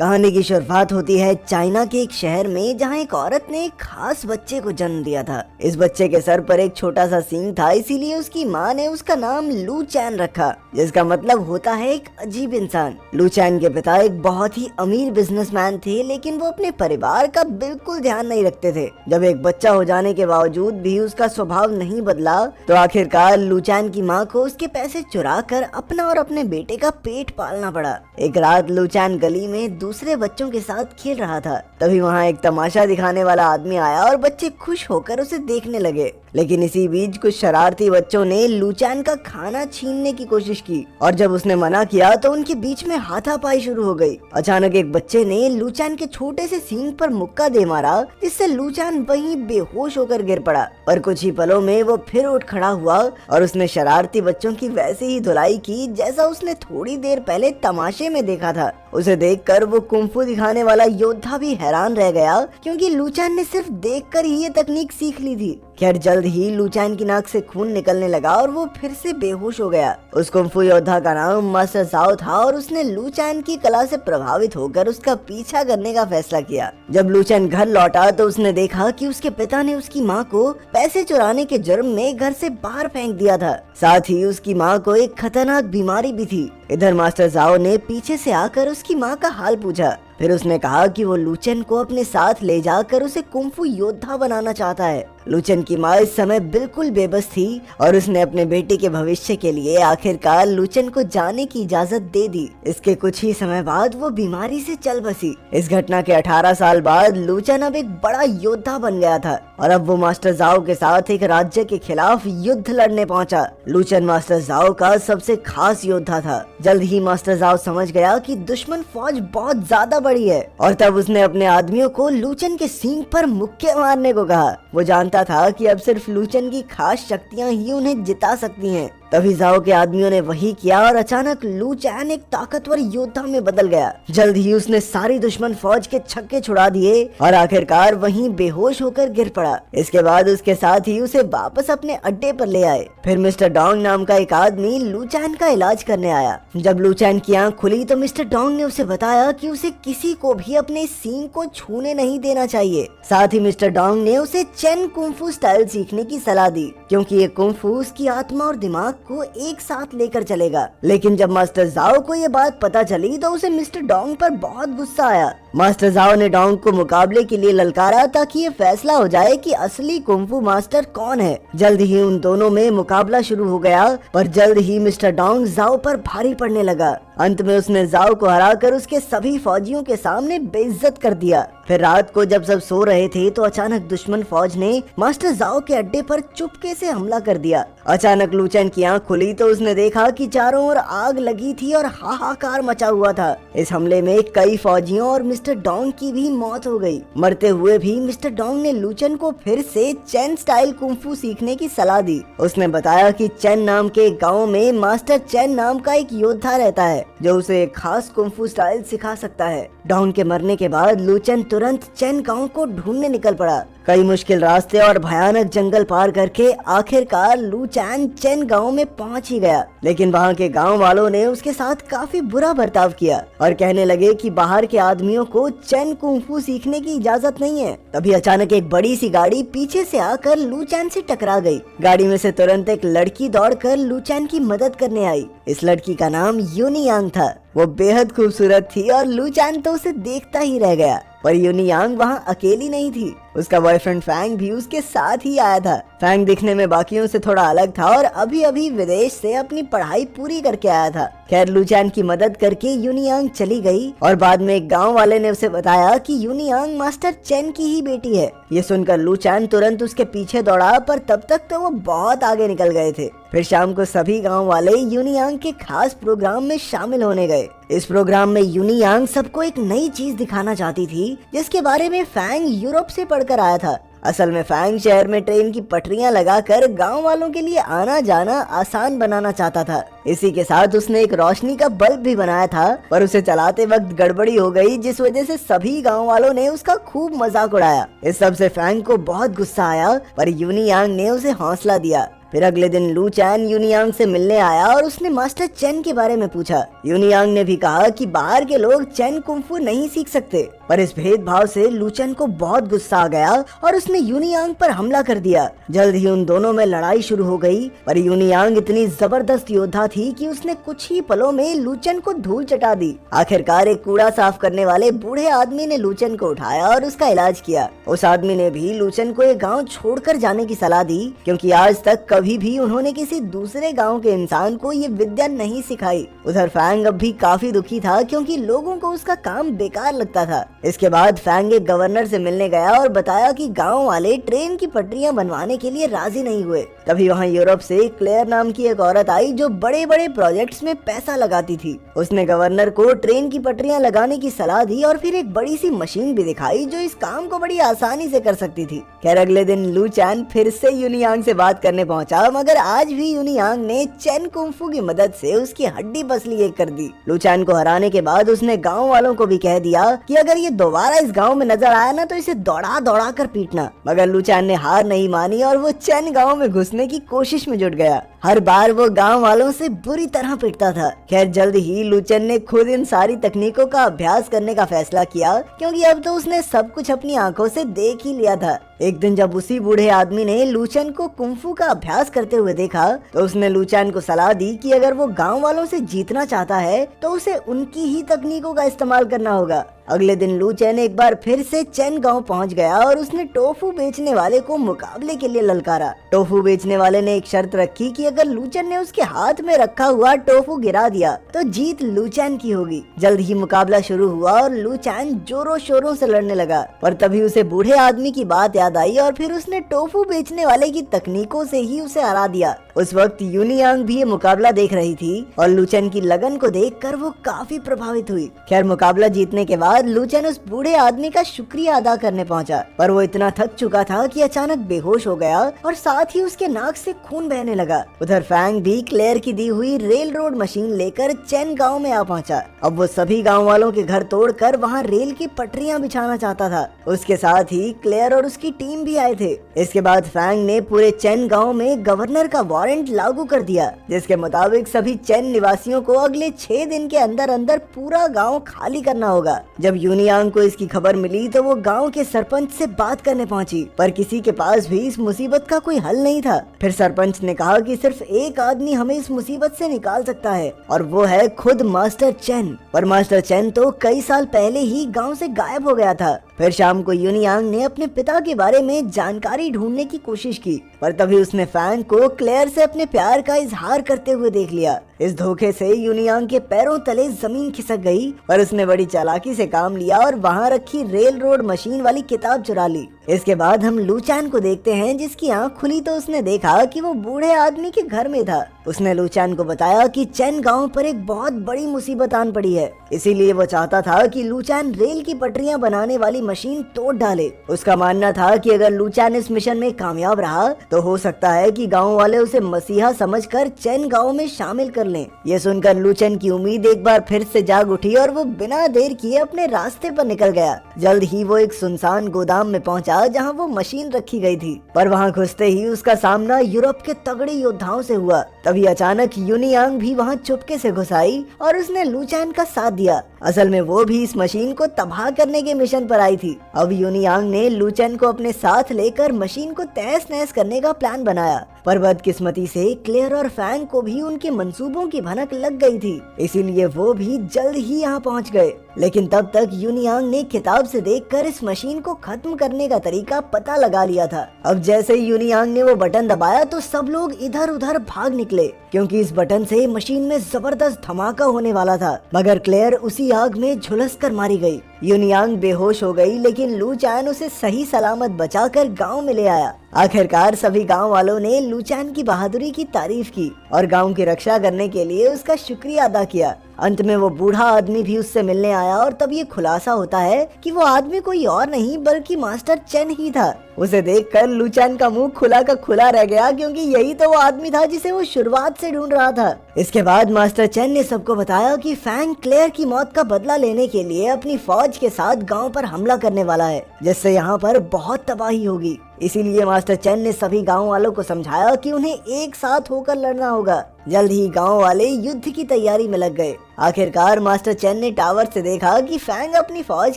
कहानी की शुरुआत होती है चाइना के एक शहर में, जहां एक औरत ने एक खास बच्चे को जन्म दिया था। इस बच्चे के सर पर एक छोटा सा सींग था, इसीलिए उसकी माँ ने उसका नाम लू चैन रखा, जिसका मतलब होता है एक अजीब इंसान। लू चैन के पिता एक बहुत ही अमीर बिजनेसमैन थे, लेकिन वो अपने परिवार का बिल्कुल ध्यान नहीं रखते थे। जब एक बच्चा हो जाने के बावजूद भी उसका स्वभाव नहीं बदला, तो आखिरकार लू चैन की माँ को उसके पैसे चुरा कर अपना और अपने बेटे का पेट पालना पड़ा। एक रात लू चैन गली में दूसरे बच्चों के साथ खेल रहा था। तभी वहाँ एक तमाशा दिखाने वाला आदमी आया और बच्चे खुश होकर उसे देखने लगे। लेकिन इसी बीच कुछ शरारती बच्चों ने लू चैन का खाना छीनने की कोशिश की, और जब उसने मना किया तो उनके बीच में हाथापाई शुरू हो गई। अचानक एक बच्चे ने लू चैन के छोटे से सींग पर मुक्का दे मारा, जिससे लू चैन वहीं बेहोश होकर गिर पड़ा। और कुछ ही पलों में वो फिर उठ खड़ा हुआ और उसने शरारती बच्चों की वैसी ही धुलाई की जैसा उसने थोड़ी देर पहले तमाशे में देखा था। उसे देखकर वो कुंफू दिखाने वाला योद्धा भी हैरान रह गया, क्योंकि लू चैन ने सिर्फ देखकर ही ये तकनीक सीख ली थी। खैर, जल्द ही लू चैन की नाक से खून निकलने लगा और वो फिर से बेहोश हो गया। उस कुंफू योद्धा का नाम मास्टर जाओ था, और उसने लू चैन की कला से प्रभावित होकर उसका पीछा करने का फैसला किया। जब लू चैन घर लौटा तो उसने देखा कि उसके पिता ने उसकी माँ को पैसे चुराने के जुर्म में घर से बाहर फेंक दिया था। साथ ही उसकी माँ को एक खतरनाक बीमारी भी थी। इधर मास्टर जाओ ने पीछे से आकर उसकी माँ का हाल पूछा। फिर उसने कहा कि वो लू चैन को अपने साथ ले जाकर उसे कुंफू योद्धा बनाना चाहता है। लू चैन की माँ इस समय बिल्कुल बेबस थी, और उसने अपने बेटे के भविष्य के लिए आखिरकार लू चैन को जाने की इजाजत दे दी। इसके कुछ ही समय बाद वो बीमारी से चल बसी। इस घटना के 18 साल बाद लू चैन अब एक बड़ा योद्धा बन गया था, और अब वो मास्टर जाओ के साथ एक राज्य के खिलाफ युद्ध लड़ने पहुंचा। लू चैन मास्टर जाओ का सबसे खास योद्धा था। जल्द ही मास्टर जाओ समझ गया कि दुश्मन फौज बहुत ज्यादा बड़ी है, और तब उसने अपने आदमियों को लू चैन के सींग पर मुक्के मारने को कहा। वो जानता था कि अब सिर्फ लू चैन की खास शक्तियां ही उन्हें जिता सकती हैं। तभी जाओ के आदमियों ने वही किया, और अचानक लू चैन एक ताकतवर योद्धा में बदल गया। जल्द ही उसने सारी दुश्मन फौज के छक्के छुड़ा दिए और आखिरकार वहीं बेहोश होकर गिर पड़ा। इसके बाद उसके साथ ही उसे वापस अपने अड्डे पर ले आए। फिर मिस्टर डोंग नाम का एक आदमी लू चैन का इलाज करने आया। जब लू चैन की आंख खुली तो मिस्टर डोंग ने उसे बताया कि उसे किसी को भी अपने सींग को छूने नहीं देना चाहिए। साथ ही मिस्टर डोंग ने उसे चेन कुंफू स्टाइल सीखने की सलाह दी, क्योंकि ये कुंफू उसकी आत्मा और दिमाग को एक साथ लेकर चलेगा। लेकिन जब मास्टर जाओ को ये बात पता चली तो उसे मिस्टर डोंग पर बहुत गुस्सा आया। मास्टर जाओ ने डोंग को मुकाबले के लिए ललकारा, ताकि ये फैसला हो जाए कि असली कुंफू मास्टर कौन है। जल्द ही उन दोनों में मुकाबला शुरू हो गया, पर जल्द ही मिस्टर डोंग जाओ पर भारी पड़ने लगा। अंत में उसने जाओ को हराकर उसके सभी फौजियों के सामने बेइज्जत कर दिया। फिर रात को जब सब सो रहे थे तो अचानक दुश्मन फौज ने मास्टर जाओ के अड्डे पर चुपके से हमला कर दिया। अचानक लू चैन की आंख खुली तो उसने देखा कि चारों ओर आग लगी थी और हाहाकार मचा हुआ था। इस हमले में कई फौजियों और मिस्टर डोंग की भी मौत हो गई। मरते हुए भी मिस्टर डोंग ने लू चैन को फिर से चेन स्टाइल कुंफू सीखने की सलाह दी। उसने बताया कि चेन नाम के गाँव में मास्टर चेन नाम का एक योद्धा रहता है, जो उसे एक खास कुंफू स्टाइल सिखा सकता है। डोंग के मरने के बाद लू चैन तुरंत चेन गांव को ढूंढने निकल पड़ा। कई मुश्किल रास्ते और भयानक जंगल पार करके आखिरकार लू चैन चेन गांव में पहुंच ही गया। लेकिन वहां के गांव वालों ने उसके साथ काफी बुरा बर्ताव किया और कहने लगे कि बाहर के आदमियों को चेन कुंफू सीखने की इजाजत नहीं है। तभी अचानक एक बड़ी सी गाड़ी पीछे से आकर लू चैन से टकरा गई। गाड़ी में से तुरंत एक लड़की दौड़कर लू चैन की मदद करने आई। इस लड़की का नाम यूनी यांग था। वो बेहद खूबसूरत थी और लू चैन तो उसे देखता ही रह गया। पर यूनी यांग वहाँ अकेली नहीं थी, उसका बॉयफ्रेंड फैंग भी उसके साथ ही आया था। फैंग दिखने में बाकियों से थोड़ा अलग था और अभी अभी विदेश से अपनी पढ़ाई पूरी करके आया था। खैर, लू चैन की मदद करके यूनी यांग चली गई और बाद में एक गांव वाले ने उसे बताया कि यूनी यांग मास्टर चेन की ही बेटी है। ये सुनकर लू चैन तुरंत उसके पीछे दौड़ा, पर तब तक तो वो बहुत आगे निकल गए थे। फिर शाम को सभी गांव वाले यूनी यांग के खास प्रोग्राम में शामिल होने गए। इस प्रोग्राम में यूनी यांग सबको एक नई चीज दिखाना चाहती थी, जिसके बारे में फैंग यूरोप से पढ़कर आया था। असल में फैंग शहर में ट्रेन की पटरियां लगाकर गांव वालों के लिए आना जाना आसान बनाना चाहता था। इसी के साथ उसने एक रोशनी का बल्ब भी बनाया था, पर उसे चलाते वक्त गड़बड़ी हो गई, जिस वजह से सभी गांव वालों ने उसका खूब मजाक उड़ाया। इस सब से फैंग को बहुत गुस्सा आया, पर यूनी यांग ने उसे हौसला दिया। फिर अगले दिन लू चैन यूनियांग से मिलने आया और उसने मास्टर चेन के बारे में पूछा। यूनियांग ने भी कहा कि बाहर के लोग चेन कुंफू नहीं सीख सकते, पर इस भेदभाव से लू चैन को बहुत गुस्सा आ गया और उसने यूनियांग पर हमला कर दिया। जल्द ही उन दोनों में लड़ाई शुरू हो गई, पर यूनियांग इतनी जबरदस्त योद्धा थी कि उसने कुछ ही पलों में लू चैन को धूल चटा दी। आखिरकार एक कूड़ा साफ करने वाले बूढ़े आदमी ने लू चैन को उठाया और उसका इलाज किया। उस आदमी ने भी लू चैन को एक गाँव छोड़कर जाने की सलाह दी, क्योंकि आज तक कभी भी उन्होंने किसी दूसरे गाँव के इंसान को ये विद्या नहीं सिखाई। उधर फैंग अब भी काफी दुखी था, क्योंकि लोगों को उसका काम बेकार लगता था। इसके बाद फैंग एक गवर्नर से मिलने गया और बताया कि गांव वाले ट्रेन की पटरियां बनवाने के लिए राजी नहीं हुए। तभी वहां यूरोप से क्लेयर नाम की एक औरत आई जो बड़े बड़े प्रोजेक्ट्स में पैसा लगाती थी। उसने गवर्नर को ट्रेन की पटरियां लगाने की सलाह दी और फिर एक बड़ी सी मशीन भी दिखाई जो इस काम को बड़ी आसानी से कर सकती थी। खैर अगले दिन लू चैन फिर से यूनियांग से बात करने पहुंचा, मगर आज भी यूनियांग ने चेन कुंफू की मदद से उसकी हड्डी पसली एक कर दी। लू चैन को हराने के बाद उसने गाँव वालों को भी कह दिया कि अगर ये दोबारा इस गांव में नजर आया ना तो इसे दौड़ा दौड़ा कर पीटना। मगर लू चैन ने हार नहीं मानी और वो चेन गांव में घुसने की कोशिश में जुट गया। हर बार वो गांव वालों से बुरी तरह पिटता था। खैर जल्द ही लू चैन ने खुद इन सारी तकनीकों का अभ्यास करने का फैसला किया, क्योंकि अब तो उसने सब कुछ अपनी आंखों से देख ही लिया था। एक दिन जब उसी बूढ़े आदमी ने लू चैन को कुंफू का अभ्यास करते हुए देखा तो उसने लू चैन को सलाह दी कि अगर वो गांव वालों से जीतना चाहता है तो उसे उनकी ही तकनीकों का इस्तेमाल करना होगा। अगले दिन लू चैन एक बार फिर से चेन गांव पहुंच गया और उसने टोफू बेचने वाले को मुकाबले के लिए ललकारा। टोफू बेचने वाले ने एक शर्त रखी कि अगर लू चैन ने उसके हाथ में रखा हुआ टोफू गिरा दिया तो जीत लू चैन की होगी। जल्द ही मुकाबला शुरू हुआ और लू चैन जोरों शोरों से लड़ने लगा, पर तभी उसे बूढ़े आदमी की बात याद आई और फिर उसने टोफू बेचने वाले की तकनीकों से ही उसे हरा दिया। उस वक्त यूनियांग भी ये मुकाबला देख रही थी और लू चैन की लगन को देखकर वो काफी प्रभावित हुई। खैर मुकाबला जीतने के बाद लू चैन उस बूढ़े आदमी का शुक्रिया अदा करने पहुंचा, पर वो इतना थक चुका था कि अचानक बेहोश हो गया और साथ ही उसके नाक से खून बहने लगा। उधर फैंग भी क्लेयर की दी हुई रेल रोड मशीन लेकर चेन गांव में आ पहुंचा। अब वो सभी गांव वालों के घर तोड़कर वहां रेल की पटरियां बिछाना चाहता था। उसके साथ ही क्लेयर और उसकी टीम भी आए थे। इसके बाद फैंग ने पूरे चेन गांव में गवर्नर का वारंट लागू कर दिया, जिसके मुताबिक सभी चेन निवासियों को अगले 6 दिन के अंदर अंदर पूरा गांव खाली करना होगा। जब यूनियांग को इसकी खबर मिली तो वो गांव के सरपंच से बात करने पहुंची, पर किसी के पास भी इस मुसीबत का कोई हल नहीं था। फिर सरपंच ने कहा कि सिर्फ एक आदमी हमें इस मुसीबत से निकाल सकता है और वो है खुद मास्टर चेन। पर मास्टर चेन तो कई साल पहले ही गांव से गायब हो गया था। फिर शाम को यूनियांग ने अपने पिता के बारे में जानकारी ढूंढने की कोशिश की, पर तभी उसने फैंग को क्लेयर से अपने प्यार का इजहार करते हुए देख लिया। इस धोखे से यूनियांग के पैरों तले जमीन खिसक गई, पर उसने बड़ी चालाकी से काम लिया और वहां रखी रेल रोड मशीन वाली किताब चुरा ली। इसके बाद हम लू चैन को देखते हैं, जिसकी आंख खुली तो उसने देखा कि वो बूढ़े आदमी के घर में था। उसने लू चैन को बताया कि चेन गांव पर एक बहुत बड़ी मुसीबत आन पड़ी है, इसीलिए वो चाहता था कि लू चैन रेल की पटरियां बनाने वाली मशीन तोड़ डाले। उसका मानना था कि अगर लू चैन इस मिशन में कामयाब रहा तो हो सकता है कि गांव वाले उसे मसीहा समझकर चेन गांव में शामिल कर लें। ये सुनकर लू चैन की उम्मीद एक बार फिर से जाग उठी और वो बिना देर किए अपने रास्ते पर निकल गया। जल्द ही वो एक सुनसान गोदाम में पहुंचा जहां वो मशीन रखी गई थी, पर वहां घुसते ही उसका सामना यूरोप के तगड़े योद्धाओं से हुआ। तभी अचानक यूनियांग भी वहां चुपके से घुस आई और उसने लू चैन का साथ दिया। असल में वो भी इस मशीन को तबाह करने के मिशन पर आई थी। अब यूनियांग ने लू चैन को अपने साथ लेकर मशीन को तहस नहस करने का प्लान बनाया, पर बदकिस्मती से क्लेयर और फैंग को भी उनके मंसूबों की भनक लग गई थी, इसीलिए वो भी जल्द ही यहाँ पहुँच गए। लेकिन तब तक यूनियांग ने किताब से देखकर इस मशीन को खत्म करने का तरीका पता लगा लिया था। अब जैसे ही यूनियांग ने वो बटन दबाया तो सब लोग इधर उधर भाग निकले, क्योंकि इस बटन से मशीन में जबरदस्त धमाका होने वाला था। मगर क्लेयर उसी आग में झुलस कर मारी गई। यूनियांग बेहोश हो गई, लेकिन लू चैन उसे सही सलामत बचाकर गांव में ले आया। आखिरकार सभी गांव वालों ने लू चैन की बहादुरी की तारीफ की और गांव की रक्षा करने के लिए उसका शुक्रिया अदा किया। अंत में वो बूढ़ा आदमी भी उससे मिलने आया और तब ये खुलासा होता है कि वो आदमी कोई और नहीं बल्कि मास्टर चेन ही था। उसे देखकर लू चैन का मुंह खुला का खुला रह गया, क्योंकि यही तो वो आदमी था जिसे वो शुरुआत से ढूंढ रहा था। इसके बाद मास्टर चेन ने सबको बताया कि फैंग क्लेयर की मौत का बदला लेने के लिए अपनी फौज फौज के साथ गांव पर हमला करने वाला है, जिससे यहाँ पर बहुत तबाही होगी। इसीलिए मास्टर चेन ने सभी गांव वालों को समझाया कि उन्हें एक साथ होकर लड़ना होगा। जल्द ही गांव वाले युद्ध की तैयारी में लग गए। आखिरकार मास्टर चेन ने टावर से देखा कि फैंग अपनी फौज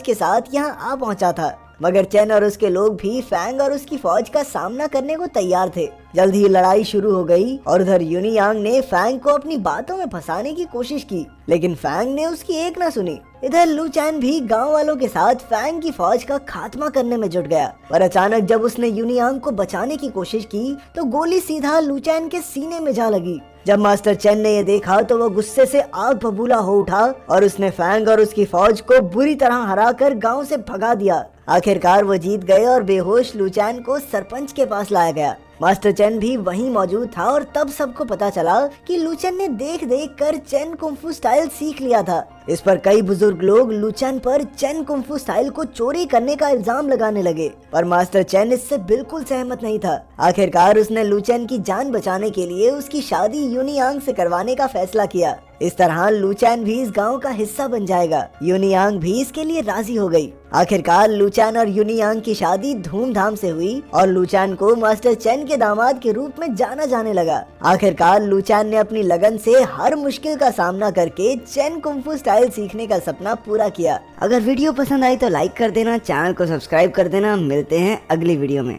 के साथ यहाँ आ पहुँचा था, मगर चेन और उसके लोग भी फैंग और उसकी फौज का सामना करने को तैयार थे। जल्द ही लड़ाई शुरू हो गई और उधर यूनियांग ने फैंग को अपनी बातों में फंसाने की कोशिश की, लेकिन फैंग ने उसकी एक न सुनी। इधर लू चैन भी गांव वालों के साथ फैंग की फौज का खात्मा करने में जुट गया, पर अचानक जब उसने यूनियांग को बचाने की कोशिश की तो गोली सीधा लू चैन के सीने में जा लगी। जब मास्टर चेन ने ये देखा तो वो गुस्से से आग बबूला हो उठा और उसने फैंग और उसकी फौज को बुरी तरह हराकर गांव से भगा दिया। आखिरकार वो जीत गए और बेहोश लू चैन को सरपंच के पास लाया गया। मास्टर चेन भी वहीं मौजूद था और तब सबको पता चला कि लू चैन ने देख देख कर चेन कुंफू स्टाइल सीख लिया था। इस पर कई बुजुर्ग लोग लू चैन पर चेन कुंफू स्टाइल को चोरी करने का इल्जाम लगाने लगे, पर मास्टर चेन इससे बिल्कुल सहमत नहीं था। आखिरकार उसने लू चैन की जान बचाने के लिए उसकी शादी यूनियांग से करवाने का फैसला किया। इस तरह लू चैन भी इस गांव का हिस्सा बन जाएगा। यूनियांग भी इसके लिए राजी हो गई। आखिरकार लू चैन और यूनियांग की शादी धूमधाम से हुई और लू चैन को मास्टर चेन के दामाद के रूप में जाना जाने लगा। आखिरकार लू चैन ने अपनी लगन से हर मुश्किल का सामना करके चेन कुंफू स्टाइल सीखने का सपना पूरा किया। अगर वीडियो पसंद आई तो लाइक कर देना, चैनल को सब्सक्राइब कर देना। मिलते हैं अगली वीडियो में।